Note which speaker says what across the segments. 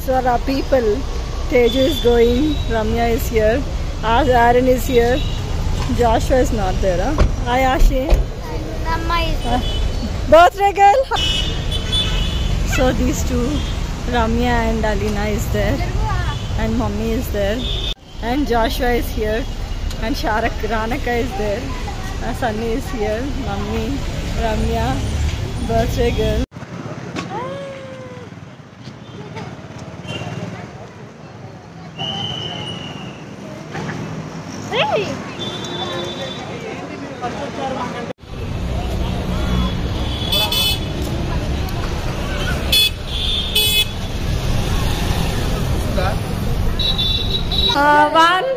Speaker 1: for our people. Teju is going, Ramya is here, Aaron is here, Joshua is not there. Huh? Hi Ashi.
Speaker 2: Amma is
Speaker 1: Birthday girl. So these two, Ramya and Alina is there, and mommy is there, and Joshua is here, and Ranaka is there, Sunny is here, mommy, Ramya, birthday girl. One,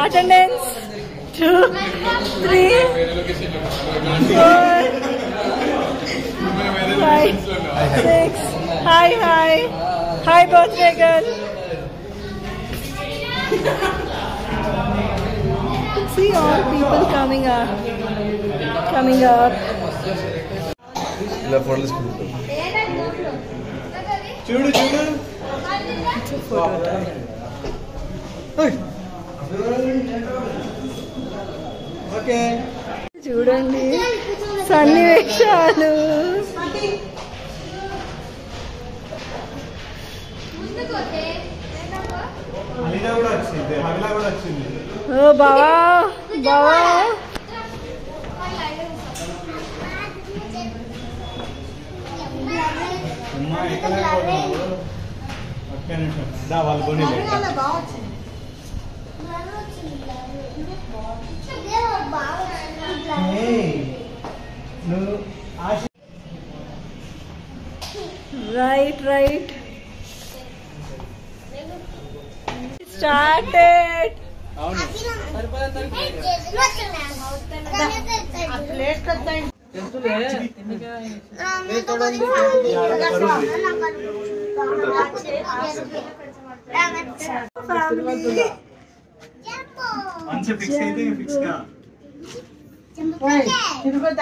Speaker 1: attendance, 2, 3, 4, 5, 6. Hi, birthday girl. See all people coming up. It's a photo time.
Speaker 3: Okay.
Speaker 1: చూడండి సన్నివేశాలు. ఓ బావా Right. Started.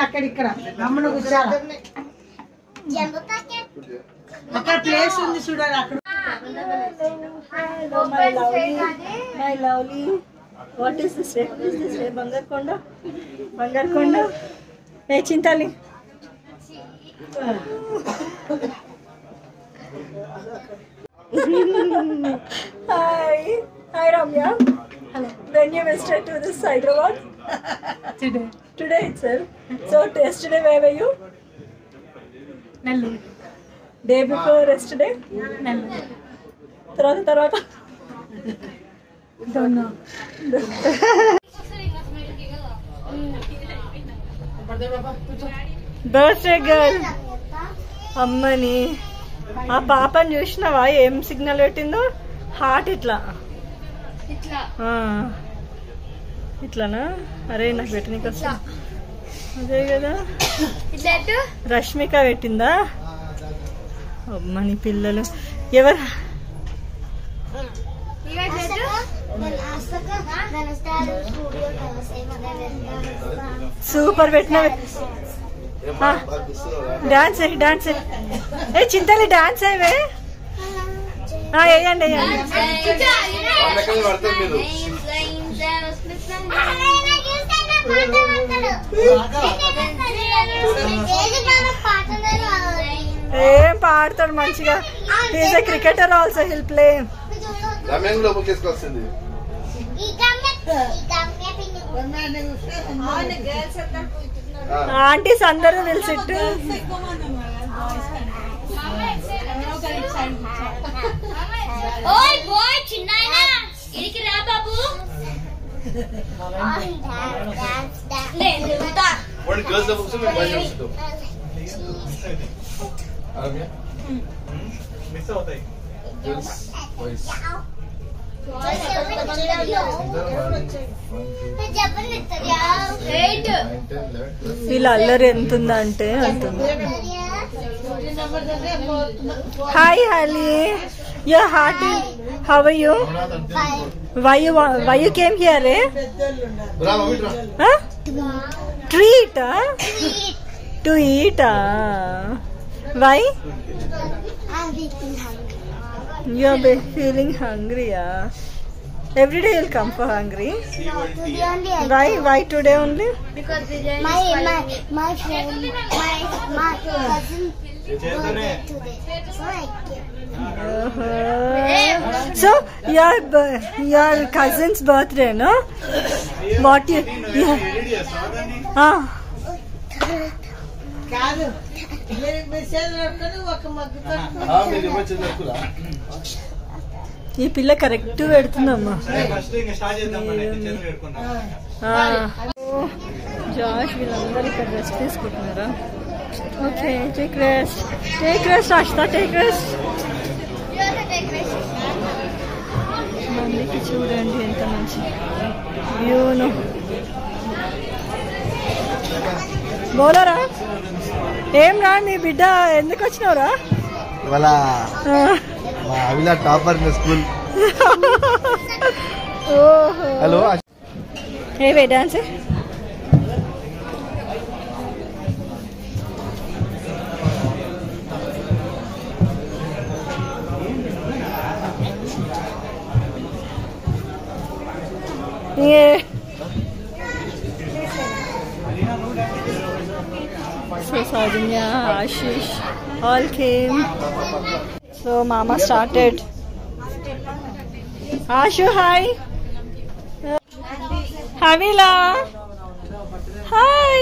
Speaker 3: అక్కడ అమ్మను కూర్చోాలి అక్కడ place ఉంది చూడాలి అక్కడ.
Speaker 1: My lovely. What is this way? Bangarkonda. Hey Chintali. Hi Ramya. Hello. When you visited to this Hyderabad? Today itself. So yesterday where were you?
Speaker 4: Nellore.
Speaker 1: Day before yesterday?
Speaker 4: Nellore.
Speaker 1: తర్వాత
Speaker 4: Don't know.
Speaker 1: Birthday girl అమ్మని ఆ పాపని చూసినావా ఏం signal పెట్టిందో? Heart ఇట్లానా? అరే నాకు పెట్టినకి వస్తా. అదే కదా రష్మిక పెట్టిందా? అమ్మని పిల్లలు ఎవరు సూపర్ పెట్టిన. డాన్స్ ఏ చింతలి డాన్స్ అయ్యే వేయండి. ఏం పాడతాడు మంచిగా. Is a cricketer also, he'll play. Aunties అందరూ విల్ సిట్. వీళ్ళ అల్లరి ఎంత ఉందంటే అంటుంది. హాయ్ హాలి, your heart, how are you? Why you came here, eh? Huh? Treat, huh? To eat, Why? You're feeling hungry, yeah? Every day you'll come for hungry.
Speaker 2: Today only I
Speaker 1: Why today only?
Speaker 2: because my friend, my cousin birthday today. So I came.
Speaker 1: So your cousin's birthday, no? What you?
Speaker 3: కాదు మీరు message పెట్టుకొని ఒక mug
Speaker 1: ఈ పిల్ల correct పెడుతుందమ్మా. Josh వీళ్ళందరూ ఇక్కడ rest తీసుకుంటున్నారా? Okay, take rest అష్ట, టేక్ రెస్ట్. మందికి చూడండి ఎంత మంచి వ్యూను. బోలరా ఏం రా నీ బిడ్డ ఎందుకు వచ్చినావురా?
Speaker 5: అవిలా టాపర్ స్కూల్.
Speaker 1: హలో ఏ dance So Saujanya, Ashish all came. So Mama started. Ashu, hi. Havila. Hi.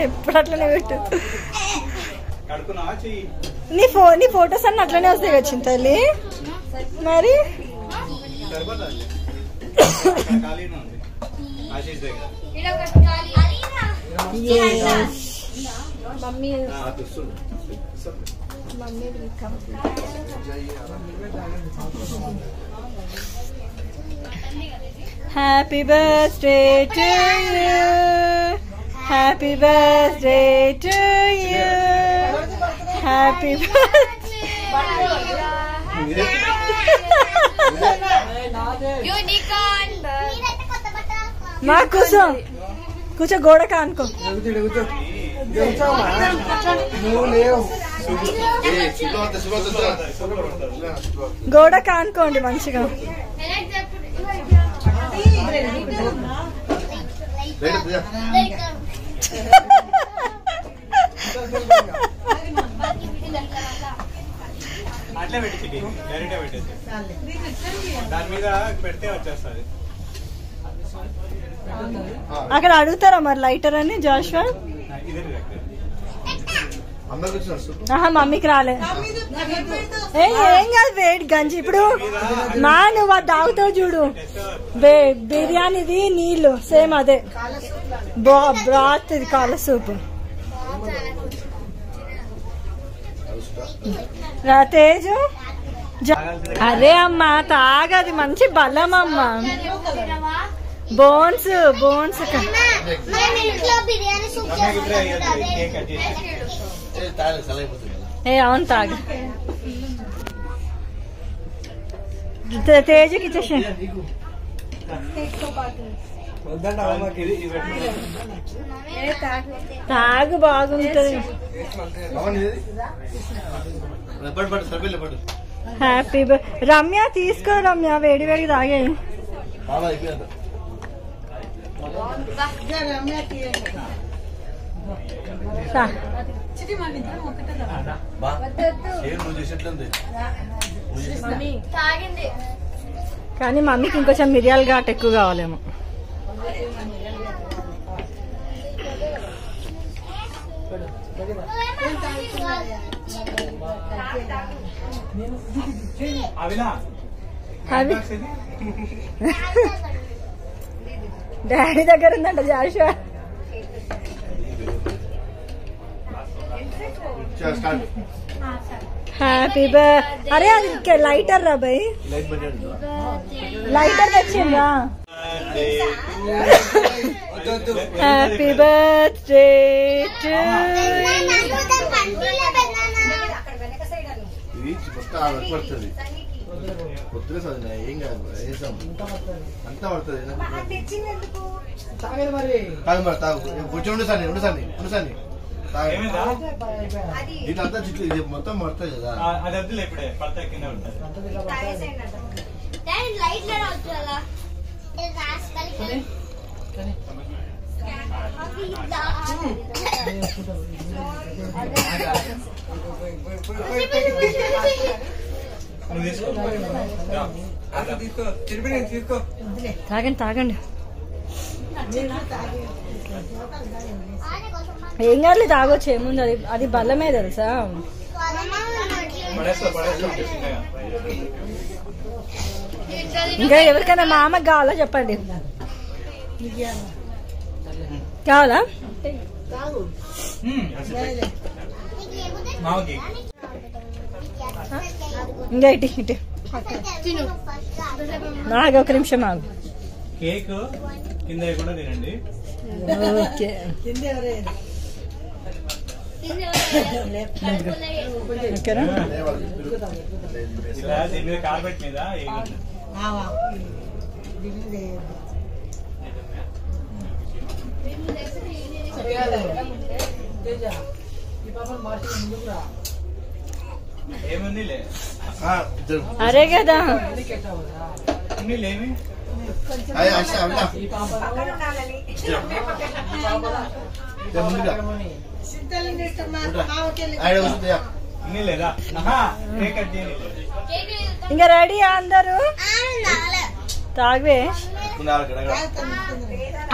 Speaker 1: ఎప్పుడు అట్లనే పెట్టు. నీ ఫొటోస్ అన్నీ అట్లనే వస్తాయి వచ్చింది తల్లి. మరి Happy birthday to you. Happy birthday to you. Happy birthday.
Speaker 2: Unicorn.
Speaker 1: మా కూర్చో గోడక అనుకో. గోడక అనుకోండి మంచిగా.
Speaker 6: అట్లే పెట్టి డైరెక్ట్ పెట్టేసి దాని మీద పెడితే వచ్చేస్తుంది.
Speaker 1: అక్కడ అడుగుతారా మరి లైటర్ అని జాషువా? మమ్మీకి రాలే. ఏం కాదు వేడి గంజి. ఇప్పుడు మా నువ్వు అది తాగుతావు చూడు, బిర్యానీది నీళ్ళు సేమ్ అదే బ్రాత్, ఇది కాల సూప్. తేజు అరే అమ్మా తాగది మంచి బలం అమ్మా. బోన్స్ ఏ అవును తాగ. తేజకి ఇచ్చేసి తాగు బాగుంటది. హ్యాపీ రమ్య తీసుకో, రమ్య వేడి వేడి తాగే. కానీ మమ్మీకి ఇంకొంచెం మిరియాల ఘాట్ ఎక్కువ కావాలేమో. డాడీ దగ్గర ఉందంట జాషువా. Happy birth. అరే అది లైటర్ రా భయ్, లైటర్ తెచ్చిండ్రా. హ్యాపీ బర్త్డే టు
Speaker 5: ఏం కాదు అంతా పడుతుంది.
Speaker 3: మరి
Speaker 5: తాగు కూర్చొని ఉండు సార్ ఇదంతా చిక్కు ఇది మొత్తం పడతాయి కదా.
Speaker 6: అది వద్దులే ఇప్పుడే పడతాయి కింద ఉంటుంది.
Speaker 1: తాగండి తాగండి, ఏం కాదు తాగొచ్చు, ఏముంది. అది అది బల్లమే తెలుసా. ఇంకా ఎవరికైనా మా అమ్మకి కావాలా చెప్పండి. కావాలా? ఇంకా ఇటు ఇటు నాకు ఒక నిమిషం ఆగు.
Speaker 6: కేక్ కింద కూడా తినండి.
Speaker 1: ఓకే ఓకేనా.
Speaker 6: దీని మీద కార్పెట్ మీద ఏముంది లే.
Speaker 1: అరే కదా
Speaker 6: లేమి లేదా
Speaker 1: ఇంకా రెడీ అందరు తాగవే.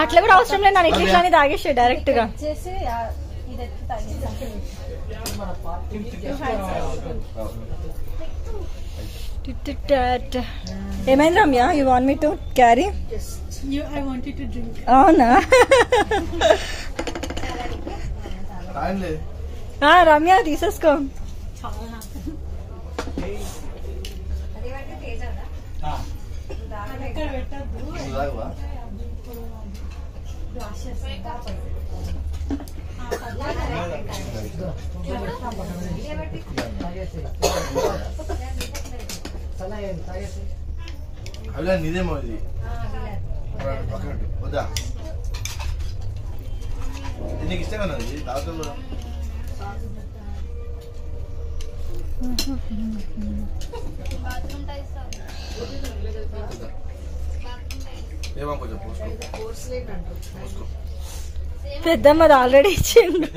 Speaker 1: అట్లా కూడా అవసరం లేదు, నన్ను ఇట్లా తాగేసి డైరెక్ట్ గా. ఏమైంది Ramya, you want me to carry? అవునా? రమ్య తీసేసుకో.
Speaker 5: అలా నిజేమో ఇది వద్దా, నీకు ఇష్టం కదా ఇది తాగుతా కూడా. ఏమో కొంచెం పోసుకో.
Speaker 1: పెద్దమ్మది ఆల్రెడీ ఇచ్చిండు.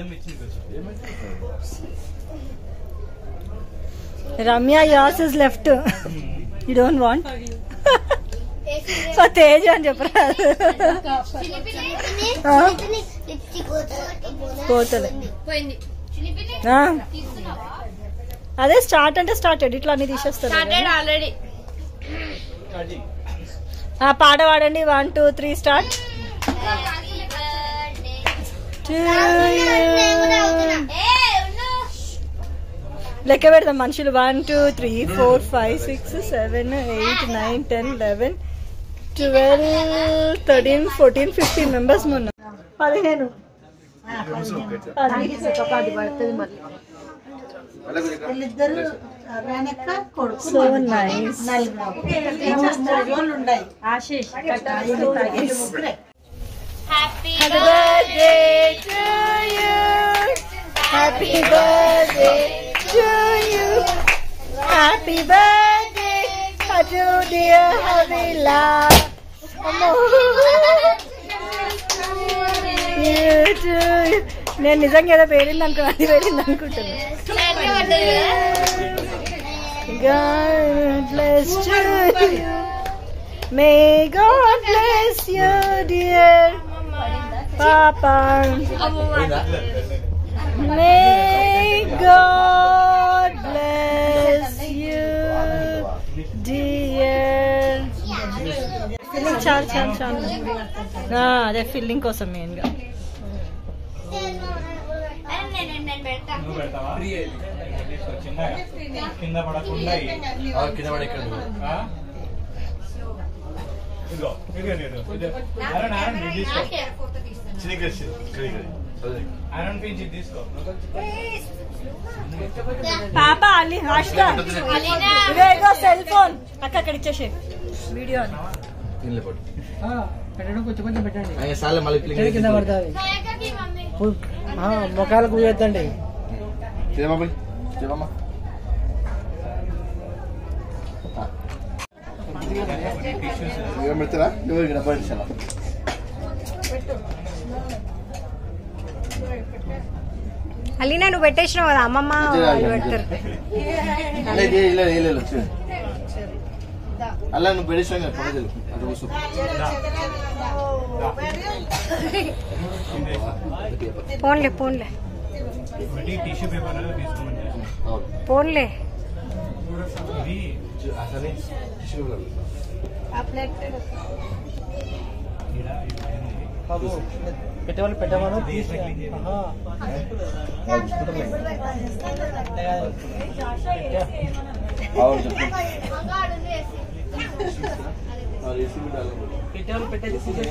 Speaker 1: Ramya yours is left. You don't want? So Tej అని చెప్పరా. పోతలే అదే స్టార్ట్ అంటే స్టార్టెడ్, ఇట్లా అన్ని తీసేస్తారు. పాట పాడండి. 1 2 3 స్టార్ట్. లెక్క పెడతాం మనుషులు. 1 2 3 4 5 6 7 8 9 10 11 12 13 14 15 మెంబర్స్. మొన్న 15 so nice. Happy birthday to you. Happy birthday to you. Happy birthday to dear Havila. నేను నిజంగా ఏదో పేరింది అనుకో, అది పేరింది అనుకుంటున్నా. God bless you. May God bless you, dear Papa. May God bless you, dear. చాలు అదే ఫిల్లింగ్ కోసం మెయిన్ గా.
Speaker 6: కింద పడకుండా
Speaker 1: పాప అలీ హాస్టా ఇవేగో సెల్ ఫోన్ అక్క అక్కడ ఇచ్చేసే వీడియో
Speaker 3: కొంచెం కొంచెం పెట్టండి.
Speaker 5: కింద పడతాయి.
Speaker 3: మొఖాలకు పోయొద్దండి.
Speaker 5: పెడతారా
Speaker 1: అలీనా నువ్వు పెట్టేసినావు కదా అమ్మమ్మ వాళ్ళు పెడతారు.
Speaker 5: అలా నువ్వు పెట్టేసావు కదా పొగలు అది కూర్చో.
Speaker 1: పోన్లే పోన్లే
Speaker 6: టిష్యూ పేపర్ తీసుకోమని
Speaker 1: పోన్లే.
Speaker 3: పెట్టేవాళ్ళు పెట్టమను.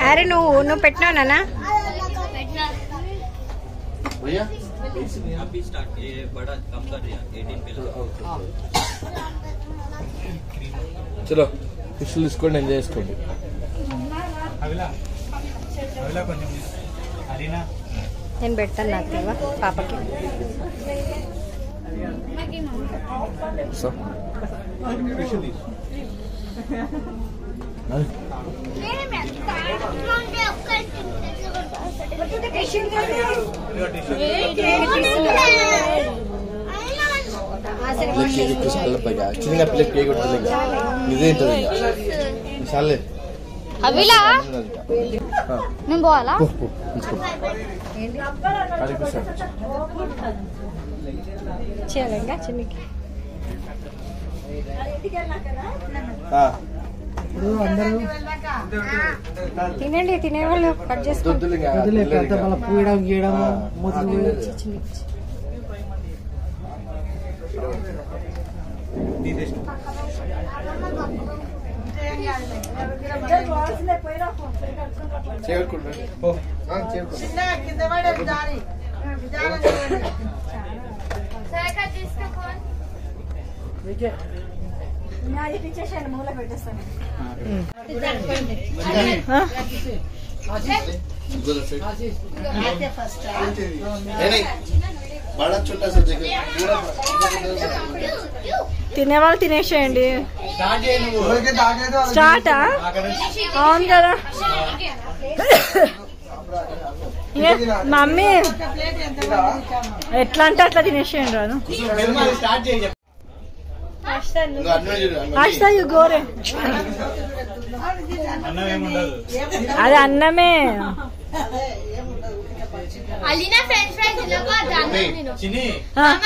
Speaker 1: అరే నువ్వు పెట్టినావు నాన్న.
Speaker 5: చలో ఫిష్లు తీసుకోండి, ఎంజాయ్ చేసుకోండి.
Speaker 1: నేను పెడతాను నాకు తెలియవా పాపకి.
Speaker 5: చిన్న పిల్లకి కేక్ కొట్టలేదు ఇదే చాలే.
Speaker 2: అవిలా నేను పోవాలా?
Speaker 1: చేయాలంగా చిన్నకి. తినండి తినేవాళ్ళు కట్ చేసుకోండి.
Speaker 3: పూయడం గీయడం మూతులు కింద పడే దారి
Speaker 1: మూల పెట్టేస్తాను. తినేవాళ్ళు తినేసేయండి. స్టార్టా? అవును కదా మమ్మీ, ఎట్లా అంటే అట్లా తినేసేయండి రాదు. గోరే అది అన్నమే.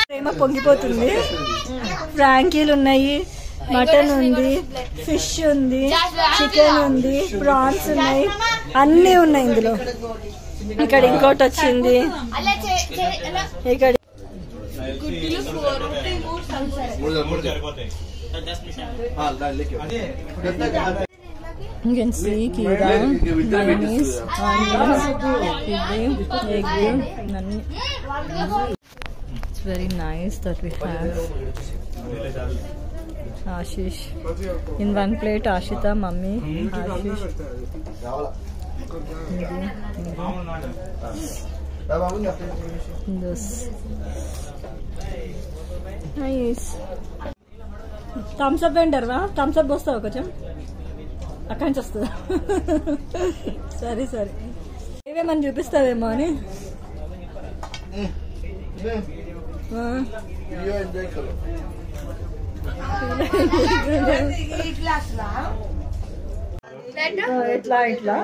Speaker 1: ప్రేమ పొంగిపోతుంది. ఫ్రాంకీలు ఉన్నాయి, మటన్ ఉంది, ఫిష్ ఉంది, చికెన్ ఉంది, ప్రాన్స్ ఉన్నాయి, అన్నీ ఉన్నాయి ఇందులో. ఇక్కడ ఇంకోటి వచ్చింది. ఇక్కడ You can see kira, mayonnaise, onions, egg, nani. It's very nice that we have. Ashish. In one plate, Ashita, mummy, Ashish. This. Nice. Thumbs up vendor va? Thumbs up bosta కొంచెం అక్కడి నుంచి వస్తుందా? సరే సరే ఏమేమని చూపిస్తావేమో అని. ఎట్లా ఇట్లా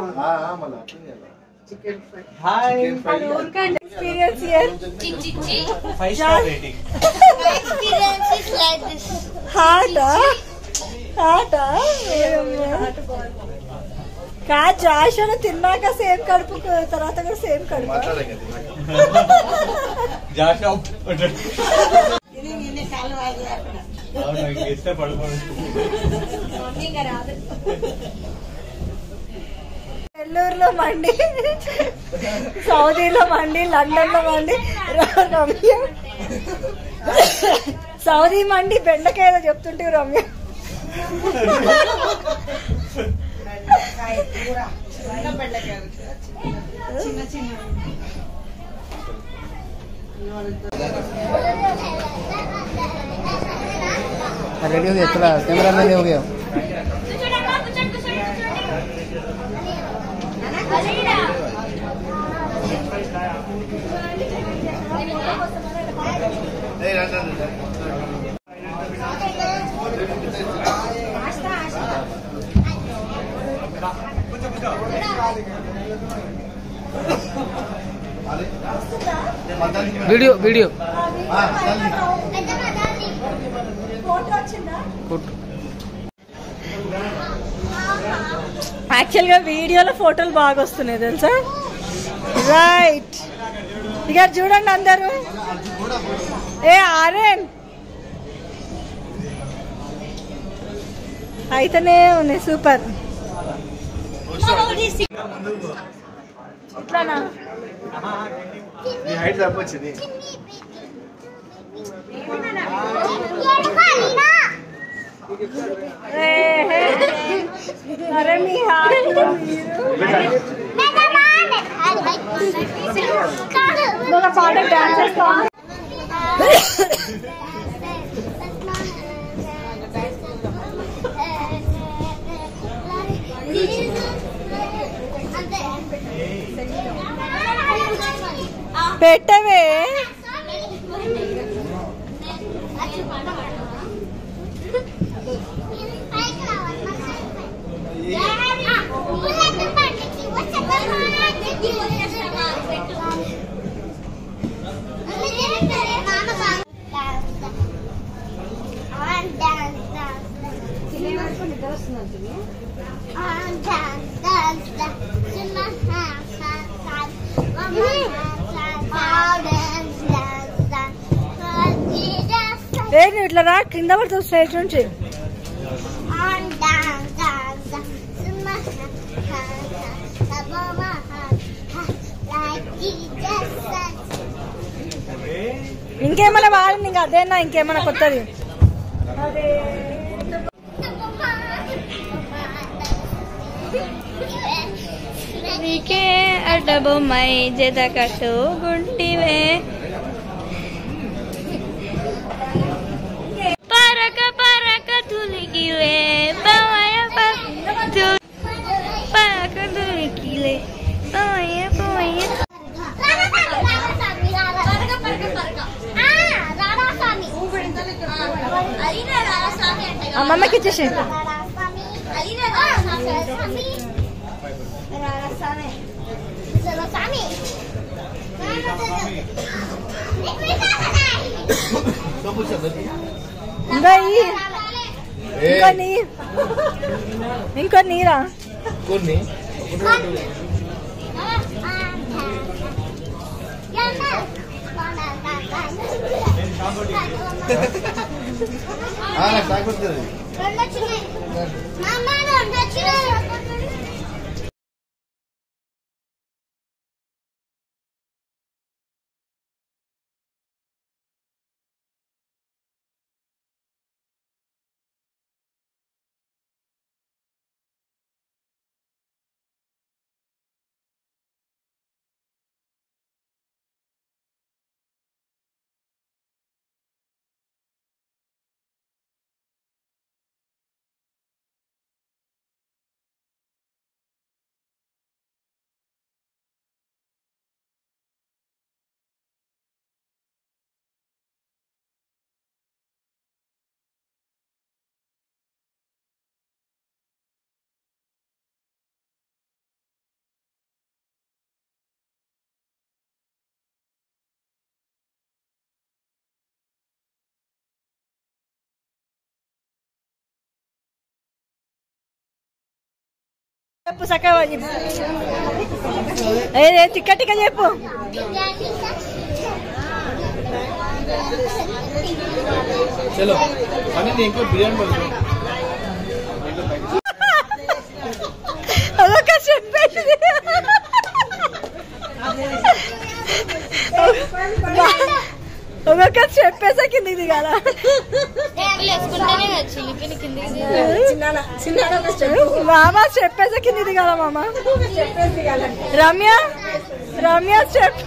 Speaker 1: experience here. Heart, का जाश తిన్నా का సేమ్ కడుపు తర్వాత కూడా సేమ్ కడుపు. నెల్లూరులో మండి, సౌదీలో మండి, లండన్ లో మండి, రమ్య సౌదీ మండి బెండకాయ చెప్తుంటే రమ్య
Speaker 7: रेडी हो गया, चला कैमरा मैन हो गया। वीडियो वीडियो
Speaker 1: యాక్చువల్గా వీడియోలో ఫోటోలు బాగా వస్తున్నాయి తెలుసా. రైట్, ఇక చూడండి అందరూ. ఏ ఆర్యన్ అయితేనే ఉన్నాయి, సూపర్. ఇట్లానా అరే మీ ఒక పాట డాన్స్ చేస్తా. పెట్టవే ఏ నువ్వు ఇట్లా రా, కింద పడుతుంది స్టేజ్ నుంచి. ఇంకేమైనా వాడింది ఇంకా అదేనా, ఇంకేమైనా కొత్తది?
Speaker 2: నీకే అడ్డబొమ్మై జత కట్టు గుంటివే పరక పరక తులికివే పవయ పరక తులికిలే పవయ పవయ.
Speaker 1: అమ్మమ్మకి ఇచ్చేసి ఇంకో నీరా
Speaker 5: కొన్ని
Speaker 1: చెప్పు చక్కగా తిక్కటిగా చెప్పు.
Speaker 5: చలో అని ఇంకో బిర్యానీ పడుతుంది.
Speaker 1: అదొక చెప్పేసి ఒక్కొక్క చెప్పేసా కిందికి దిగాల. మామ చెప్పేసా కిందికి దిగాల. మామ రమ్య రమ్య స్టెప్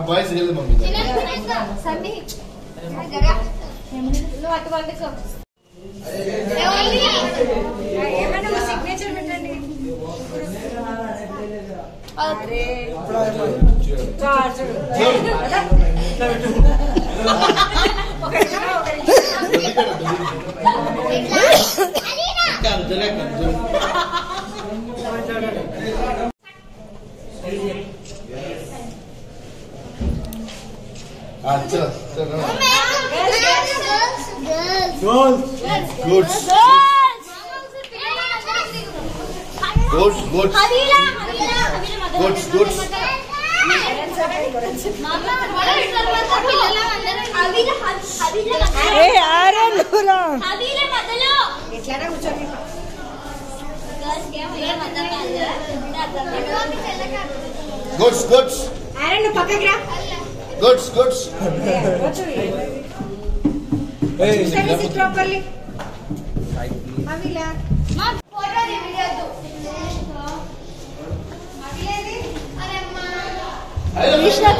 Speaker 5: బాయ్స్ వెళ్ళి మమ్మీ
Speaker 1: సిగ్నేచర్ పెట్టండి.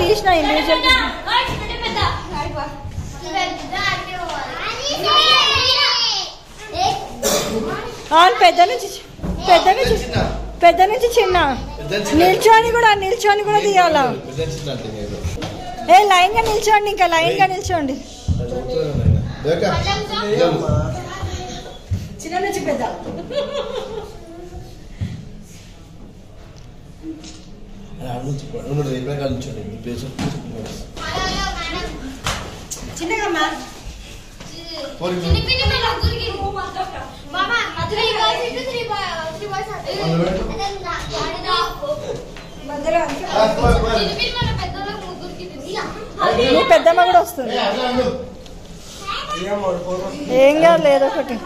Speaker 1: తీసిన ఇండివిజువల్ పెద్ద నుంచి చిన్న నిల్చొని కూడా తీయాలా? ఏ లైన్ గా నిల్చోండి, ఇంకా లైన్ గా నిల్చోండి. చిన్న నుంచి పెద్ద. చిన్నగా పెద్దమ్మ కూడా వస్తుంది. ఏం కాదు, లేదు ఒకటి.